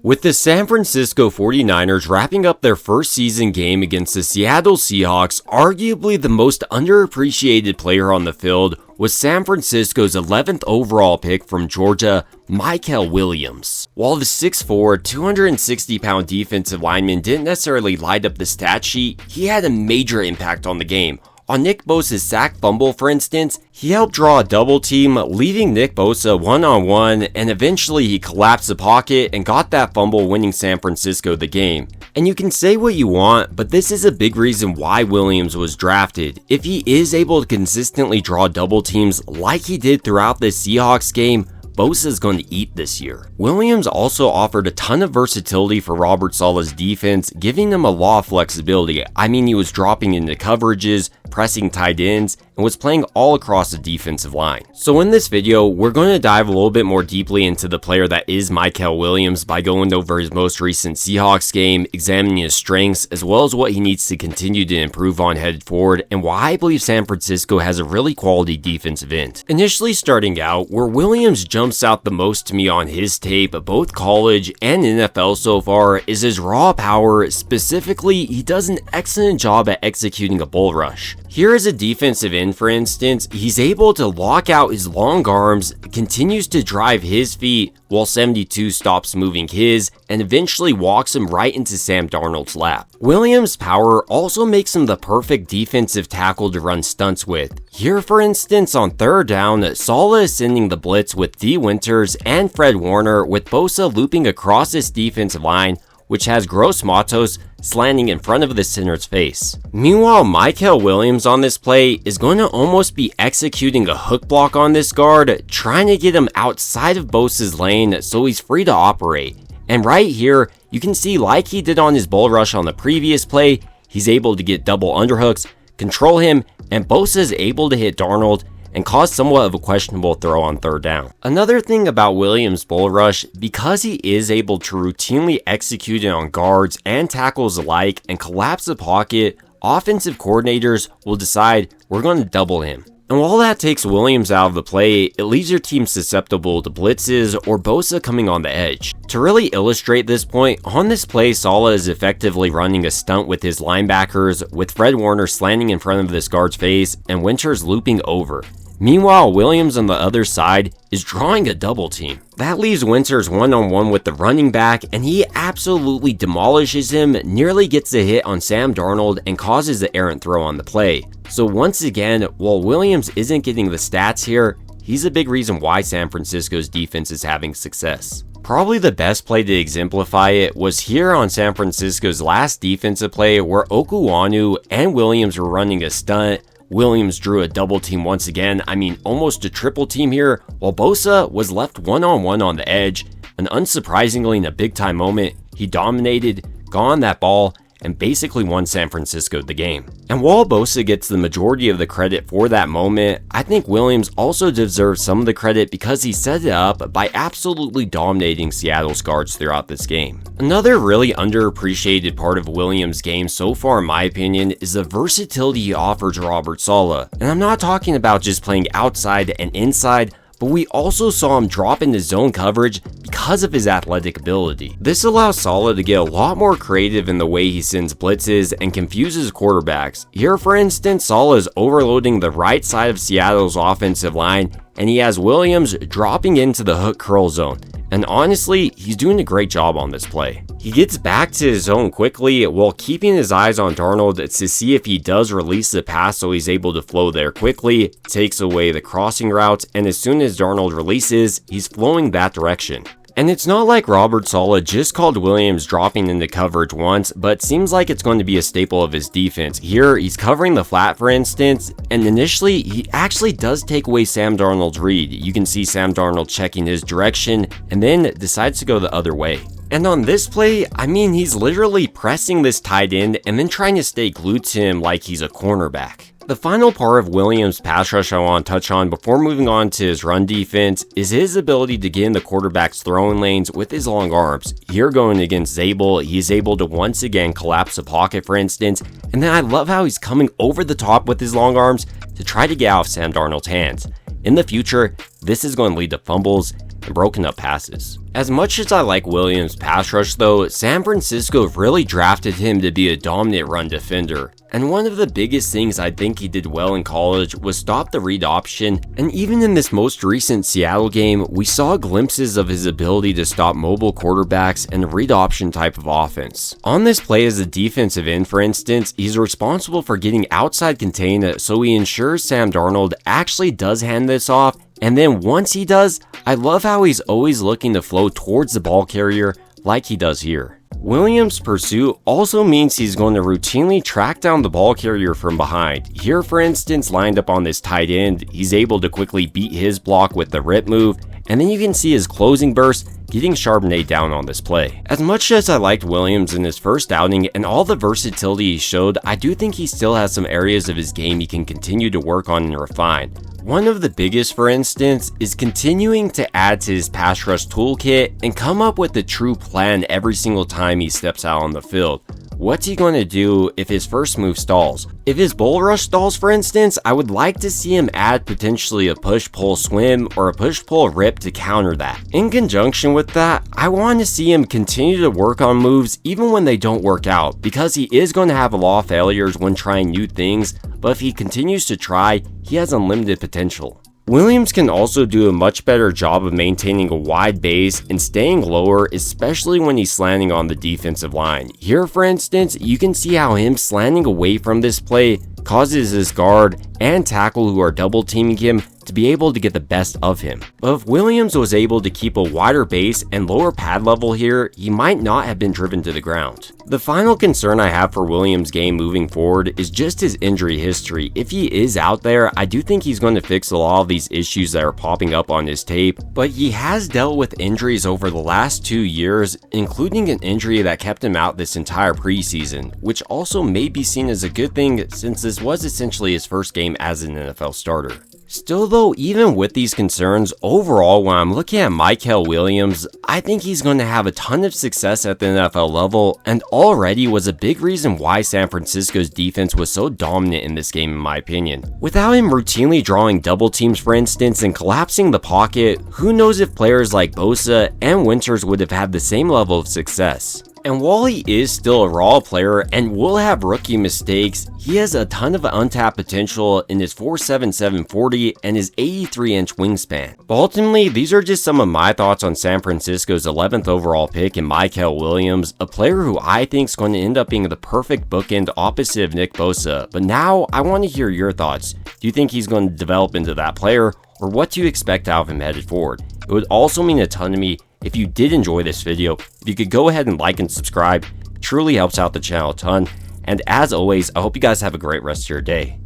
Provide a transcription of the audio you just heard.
With the San Francisco 49ers wrapping up their first season game against the Seattle Seahawks, arguably the most underappreciated player on the field was San Francisco's 11th overall pick from Georgia, Mykel Williams. While the 6'4", 260-pound defensive lineman didn't necessarily light up the stat sheet, he had a major impact on the game. On Nick Bosa's sack fumble, for instance, he helped draw a double team, leaving Nick Bosa one-on-one, and eventually he collapsed the pocket and got that fumble, winning San Francisco the game. And you can say what you want, but this is a big reason why Williams was drafted. If he is able to consistently draw double teams like he did throughout the Seahawks game, Bosa's going to eat this year. Williams also offered a ton of versatility for Robert Saleh's defense, giving him a lot of flexibility. I mean, he was dropping into coverages, pressing tight ends, and was playing all across the defensive line. So in this video, we're going to dive a little bit more deeply into the player that is Mykel Williams by going over his most recent Seahawks game, examining his strengths, as well as what he needs to continue to improve on headed forward, and why I believe San Francisco has a really quality defensive end. Initially starting out, where Williams jumps out the most to me on his tape, both college and NFL so far, is his raw power. Specifically, he does an excellent job at executing a bull rush. Here as a defensive end, for instance, he's able to lock out his long arms, continues to drive his feet while 72 stops moving his, and eventually walks him right into Sam Darnold's lap. Williams' power also makes him the perfect defensive tackle to run stunts with. Here, for instance, on third down, Saleh is sending the blitz with D. Winters and Fred Warner, with Bosa looping across this defensive line, which has Gross Matos slanting in front of the center's face. Meanwhile, Mykel Williams on this play is going to almost be executing a hook block on this guard, trying to get him outside of Bosa's lane so he's free to operate. And right here, you can see, like he did on his bull rush on the previous play, he's able to get double underhooks, control him, and Bosa is able to hit Darnold and cause somewhat of a questionable throw on third down. Another thing about Williams' bull rush, because he is able to routinely execute it on guards and tackles alike and collapse the pocket, offensive coordinators will decide we're going to double him. And while that takes Williams out of the play, it leaves your team susceptible to blitzes or Bosa coming on the edge. To really illustrate this point, on this play, Saleh is effectively running a stunt with his linebackers, with Fred Warner slanting in front of this guard's face and Winters looping over. Meanwhile, Williams on the other side is drawing a double team. That leaves Winters one-on-one with the running back, and he absolutely demolishes him, nearly gets a hit on Sam Darnold, and causes the errant throw on the play. So once again, while Williams isn't getting the stats here, he's a big reason why San Francisco's defense is having success. Probably the best play to exemplify it was here on San Francisco's last defensive play, where Okuwanu and Williams were running a stunt. Williams drew a double team once again, almost a triple team here, while Bosa was left one-on-one on the edge, and unsurprisingly in a big time moment, he dominated, got on that ball, and basically won San Francisco the game. And while Bosa gets the majority of the credit for that moment, I think Williams also deserves some of the credit because he set it up by absolutely dominating Seattle's guards throughout this game. Another really underappreciated part of Williams' game so far, in my opinion, is the versatility he offers Robert Saleh. And I'm not talking about just playing outside and inside, but we also saw him drop into zone coverage because of his athletic ability. This allows Saleh to get a lot more creative in the way he sends blitzes and confuses quarterbacks. Here, for instance, Saleh is overloading the right side of Seattle's offensive line, and he has Williams dropping into the hook curl zone. And honestly, he's doing a great job on this play. He gets back to his zone quickly while keeping his eyes on Darnold to see if he does release the pass so he's able to flow there quickly, takes away the crossing routes, and as soon as Darnold releases, he's flowing that direction. And it's not like Robert Saleh just called Williams dropping into coverage once, but seems like it's going to be a staple of his defense. Here, he's covering the flat, for instance, and initially, he actually does take away Sam Darnold's read. You can see Sam Darnold checking his direction, and then decides to go the other way. And on this play, he's literally pressing this tight end and then trying to stay glued to him like he's a cornerback. The final part of Williams' pass rush I want to touch on before moving on to his run defense is his ability to get in the quarterback's throwing lanes with his long arms. Here going against Zabel, he's able to once again collapse the pocket, for instance, and then I love how he's coming over the top with his long arms to try to get out of Sam Darnold's hands. In the future, this is going to lead to fumbles and broken up passes. As much as I like Williams' pass rush though, San Francisco really drafted him to be a dominant run defender. And one of the biggest things I think he did well in college was stop the read option, and even in this most recent Seattle game, we saw glimpses of his ability to stop mobile quarterbacks and read option type of offense. On this play as a defensive end, for instance, he's responsible for getting outside contain, so he ensures Sam Darnold actually does hand this off, and then once he does, I love how he's always looking to flow towards the ball carrier like he does here. Williams' pursuit also means he's going to routinely track down the ball carrier from behind. Here, for instance, lined up on this tight end, he's able to quickly beat his block with the rip move, and then you can see his closing burst getting Charbonnet down on this play. As much as I liked Williams in his first outing and all the versatility he showed, I do think he still has some areas of his game he can continue to work on and refine. One of the biggest, for instance, is continuing to add to his pass rush toolkit and come up with a true plan every single time he steps out on the field. What's he going to do if his first move stalls? If his bull rush stalls, for instance, I would like to see him add potentially a push-pull swim or a push-pull rip to counter that. In conjunction with that, I want to see him continue to work on moves even when they don't work out, because he is going to have a lot of failures when trying new things, but if he continues to try, he has unlimited potential. Williams can also do a much better job of maintaining a wide base and staying lower, especially when he's slanting on the defensive line. Here, for instance, you can see how him slanting away from this play causes his guard and tackle who are double teaming him to be able to get the best of him. But if Williams was able to keep a wider base and lower pad level here, he might not have been driven to the ground. The final concern I have for Williams' game moving forward is just his injury history. If he is out there, I do think he's going to fix a lot of these issues that are popping up on his tape, but he has dealt with injuries over the last 2 years, including an injury that kept him out this entire preseason, which also may be seen as a good thing since this was essentially his first game as an NFL starter. Still though, even with these concerns, overall when I'm looking at Mykel Williams, I think he's going to have a ton of success at the NFL level, and already was a big reason why San Francisco's defense was so dominant in this game in my opinion. Without him routinely drawing double teams, for instance, and collapsing the pocket, who knows if players like Bosa and Winters would have had the same level of success. And while he is still a raw player and will have rookie mistakes, he has a ton of untapped potential in his 4.77 40 and his 83-inch wingspan. But ultimately, these are just some of my thoughts on San Francisco's 11th overall pick in Mykel Williams, a player who I think is going to end up being the perfect bookend opposite of Nick Bosa. But now, I want to hear your thoughts. Do you think he's going to develop into that player, or what do you expect out of him headed forward? It would also mean a ton to me if you did enjoy this video, if you could go ahead and like and subscribe. It truly helps out the channel a ton. And as always, I hope you guys have a great rest of your day.